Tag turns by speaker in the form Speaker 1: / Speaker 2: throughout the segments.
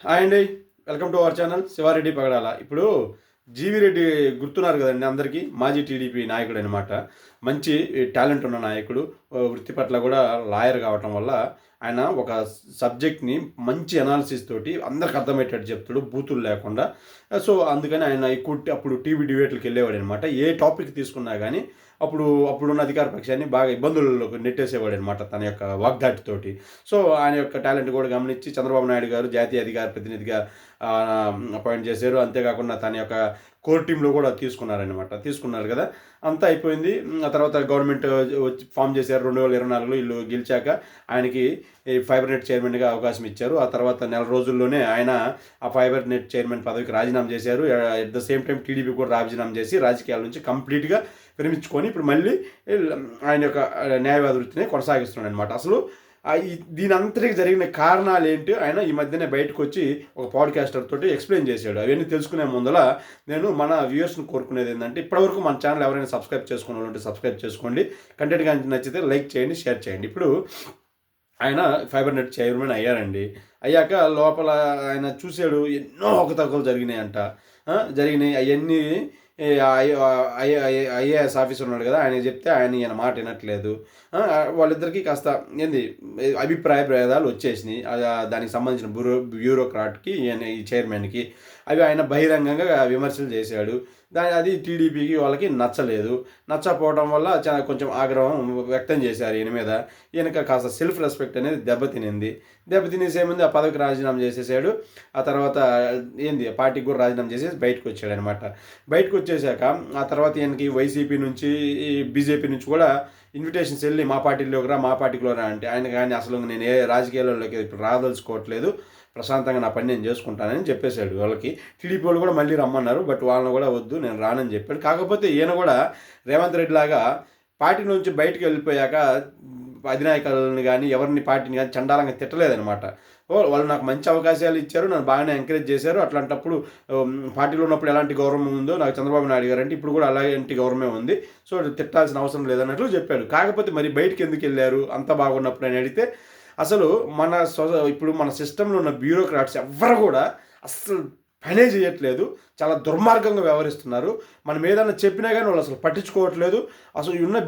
Speaker 1: Hi అండి. Welcome to our channel Sivareddy Pagadala. ఇప్పుడు G V Reddy గుర్తున్నారు కదండి అందరికీ. మాజీ టీడీపీ నాయకుడు అనమాట. మంచి టాలెంట్ ఉన్న నాయకుడు. వృత్తి పట్ల కూడా లాయర్ కావటం వల్ల ఆయన ఒక సబ్జెక్ట్ని మంచి అనాలిసిస్ తోటి అందరికి అర్థమయ్యేటట్టు చెప్తాడు, బూతులు లేకుండా. సో అందుకని ఆయన ఎక్కువ అప్పుడు టీవీ డిబేట్లకు వెళ్ళేవాడు అనమాట. ఏ టాపిక్ తీసుకున్నా కానీ అప్పుడున్న అధికార పక్షాన్ని బాగా ఇబ్బందుల్లోకి నెట్టేసేవాడు అనమాట తన యొక్క వాగ్దాటితోటి. సో ఆయన యొక్క టాలెంట్ కూడా గమనించి చంద్రబాబు నాయుడు గారు జాతీయ అధికార ప్రతినిధిగా అపాయింట్ చేశారు. అంతేకాకుండా తన యొక్క కోర్ టీంలో కూడా తీసుకున్నారు కదా. అంతా అయిపోయింది. ఆ తర్వాత గవర్నమెంట్ వచ్చి ఫామ్ చేశారు 2024లో. వీళ్ళు గెలిచాక ఆయనకి ఈ ఫైబర్ నెట్ చైర్మన్గా అవకాశం ఇచ్చారు. ఆ తర్వాత నెల రోజుల్లోనే ఆయన ఆ ఫైబర్ నెట్ చైర్మన్ పదవికి రాజీనామా చేశారు. At the same time TDP కూడా రాజీనామా చేసి రాజకీయాల నుంచి కంప్లీట్గా విరమించుకొని ఇప్పుడు మళ్ళీ ఆయన యొక్క న్యాయవాద వృత్తిని కొనసాగిస్తున్నాడు అనమాట. అసలు దీని అంతటికి జరిగిన కారణాలు ఏంటి ఆయన ఈ మధ్యనే బయటకు వచ్చి ఒక పాడ్కాస్టర్ తోటి ఎక్స్ప్లెయిన్ చేశాడు. అవన్నీ తెలుసుకునే ముందల నేను మన వ్యూవర్స్ని కోరుకునేది ఏంటంటే, ఇప్పటివరకు మన ఛానల్ ఎవరైనా సబ్స్క్రైబ్ చేసుకున్నారంటే సబ్స్క్రైబ్ చేసుకోండి. కంటెంట్ కానీ నచ్చితే లైక్ చేయండి, షేర్ చేయండి. ఇప్పుడు ఆయన ఫైబర్ నెట్ చైర్మన్ అయ్యారండి. అయ్యాక లోపల ఆయన చూశాడు, ఎన్నో అవకతవకలు జరిగినాయంట. అవన్నీ ఐఏఎస్ ఆఫీసర్ ఉన్నాడు కదా, ఆయన చెప్తే ఈయన మాట వినట్లేదు. వాళ్ళిద్దరికీ కాస్త అభిప్రాయ భేదాలు వచ్చేసినాయి. దానికి సంబంధించిన బ్యూరోక్రాట్కి ఈ చైర్మన్కి. అవి ఆయన బహిరంగంగా విమర్శలు చేశాడు. అది టీడీపీకి వాళ్ళకి నచ్చకపోవడం వల్ల కొంచెం ఆగ్రహం వ్యక్తం చేశారు ఈయన మీద. ఈయనక కాస్త సెల్ఫ్ రెస్పెక్ట్ అనేది దెబ్బతినేసేముంది ఆ పదవికి రాజీనామా చేసేసాడు. ఆ తర్వాత పార్టీకి కూడా రాజీనామా చేసేసి బయటకు వచ్చాడు అనమాట. బయటకు వచ్చేసాక ఆ తర్వాత ఈయనకి వైసీపీ నుంచి బీజేపీ నుంచి కూడా ఇన్విటేషన్స్ వెళ్ళి మా పార్టీలో రా అంటే ఆయన కానీ అసలు నేను ఏ రాజకీయాల్లోకి ఇప్పుడు రాదలుచుకోవట్లేదు, ప్రశాంతంగా నా పని నేను చేసుకుంటానని చెప్పేశాడు వాళ్ళకి. టీడీపీ వాళ్ళు కూడా మళ్ళీ రమ్మన్నారు, బట్ వాళ్ళని కూడా వద్దు నేను రానని చెప్పాడు. కాకపోతే ఈయన కూడా రేవంత్ రెడ్డి లాగా పార్టీ నుంచి బయటకు వెళ్ళిపోయాక అధినాయకులని కానీ ఎవరిని పార్టీని కానీ చండాలంగా తిట్టలేదనమాట. వాళ్ళు నాకు మంచి అవకాశాలు ఇచ్చారు, నన్ను బాగానే ఎంకరేజ్ చేశారు. అట్లాంటప్పుడు పార్టీలో ఉన్నప్పుడు ఎలాంటి గౌరవం ఉందో నాకు చంద్రబాబు నాయుడు గారు అంటే ఇప్పుడు కూడా అలాంటి గౌరవమే ఉంది. సో తిట్టాల్సిన అవసరం లేదన్నట్లు చెప్పాడు. కాకపోతే మరి బయటికి ఎందుకు వెళ్ళారు అంత బాగున్నప్పుడు అని అడిగితే, అసలు ఇప్పుడు మన సిస్టంలో ఉన్న బ్యూరోక్రాట్స్ ఎవ్వరు కూడా అస్సలు పనే చేయట్లేదు, చాలా దుర్మార్గంగా వ్యవహరిస్తున్నారు. మనం ఏదైనా చెప్పినా కానీ వాళ్ళు అసలు పట్టించుకోవట్లేదు. అసలు ఉన్న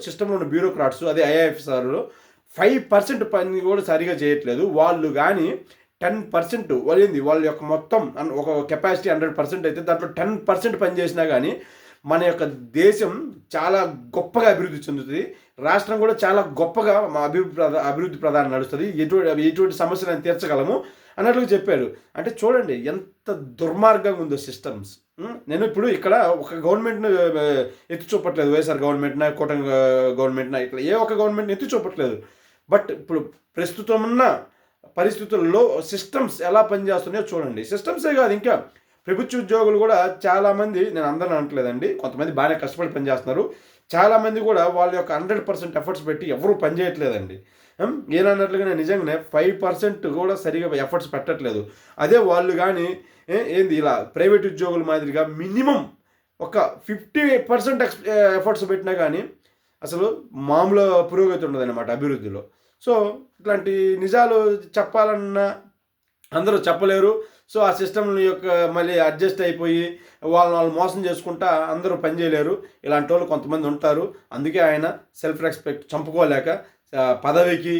Speaker 1: సిస్టంలో ఉన్న బ్యూరోక్రాట్స్ అదే ఐఏఎఫ్ఆర్లో 5% పని కూడా సరిగా చేయట్లేదు. వాళ్ళు కానీ 10% వాళ్ళ యొక్క మొత్తం ఒక కెపాసిటీ 100% అయితే దాంట్లో 10% పని చేసినా కానీ మన యొక్క దేశం చాలా గొప్పగా అభివృద్ధి చెందుతుంది. రాష్ట్రం కూడా చాలా గొప్పగా అభివృద్ధి ప్రధానం నడుస్తుంది. ఎటువంటి సమస్యలను తీర్చగలము అన్నట్లుగా చెప్పాడు. అంటే చూడండి ఎంత దుర్మార్గంగా ఉందో సిస్టమ్స్. నేను ఇప్పుడు ఇక్కడ ఒక గవర్నమెంట్ను ఎత్తి చూపట్లేదు, వైఎస్ఆర్ గవర్నమెంట్నా కూటమి గవర్నమెంట్నా ఇట్లా ఏ ఒక్క గవర్నమెంట్ని ఎత్తి చూపట్లేదు. బట్ ఇప్పుడు ప్రస్తుతం ఉన్న పరిస్థితుల్లో సిస్టమ్స్ ఎలా పనిచేస్తున్నాయో చూడండి. సిస్టమ్సే కాదు, ఇంకా ప్రభుత్వ ఉద్యోగులు కూడా చాలామంది, నేను అందరూ అనట్లేదండి, కొంతమంది బాగానే కష్టపడి పనిచేస్తున్నారు. చాలామంది కూడా వాళ్ళ యొక్క 100% ఎఫర్ట్స్ పెట్టి ఎవరూ పనిచేయట్లేదండి. ఏనన్నట్లుగానే నిజంగానే 5% కూడా సరిగా ఎఫర్ట్స్ పెట్టట్లేదు. అదే వాళ్ళు కానీ ఇలా ప్రైవేట్ ఉద్యోగుల మాదిరిగా మినిమం ఒక 50% ఎఫర్ట్స్ పెట్టినా కానీ అసలు మామూలు పురోగతి ఉండదన్నమాట అభివృద్ధిలో. సో ఇట్లాంటి నిజాలు చెప్పాలన్నా అందరూ చెప్పలేరు. సో ఆ సిస్టమ్ యొక్క మళ్ళీ అడ్జస్ట్ అయిపోయి వాళ్ళు మోసం చేసుకుంటా అందరూ పనిచేయలేరు. ఇలాంటి వాళ్ళు కొంతమంది ఉంటారు. అందుకే ఆయన సెల్ఫ్ రెస్పెక్ట్ చంపుకోలేక పదవికి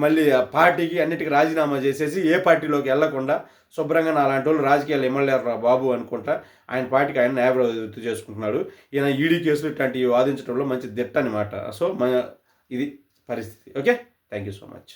Speaker 1: మళ్ళీ పార్టీకి అన్నిటికీ రాజీనామా చేసేసి ఏ పార్టీలోకి వెళ్లకుండా శుభ్రంగా అలాంటి వాళ్ళు రాజకీయాలు ఎమ్మెల్యేరా బాబు అనుకుంటా ఆయన పార్టీకి ఆయన న్యాయవృత్తి చేసుకుంటున్నాడు. ఈయన ఈడీ కేసులు ఇట్లాంటివి వాదించడంలో మంచి దిట్ట అనమాట. సో ఇది పరిస్థితి. Okay, thank you so much.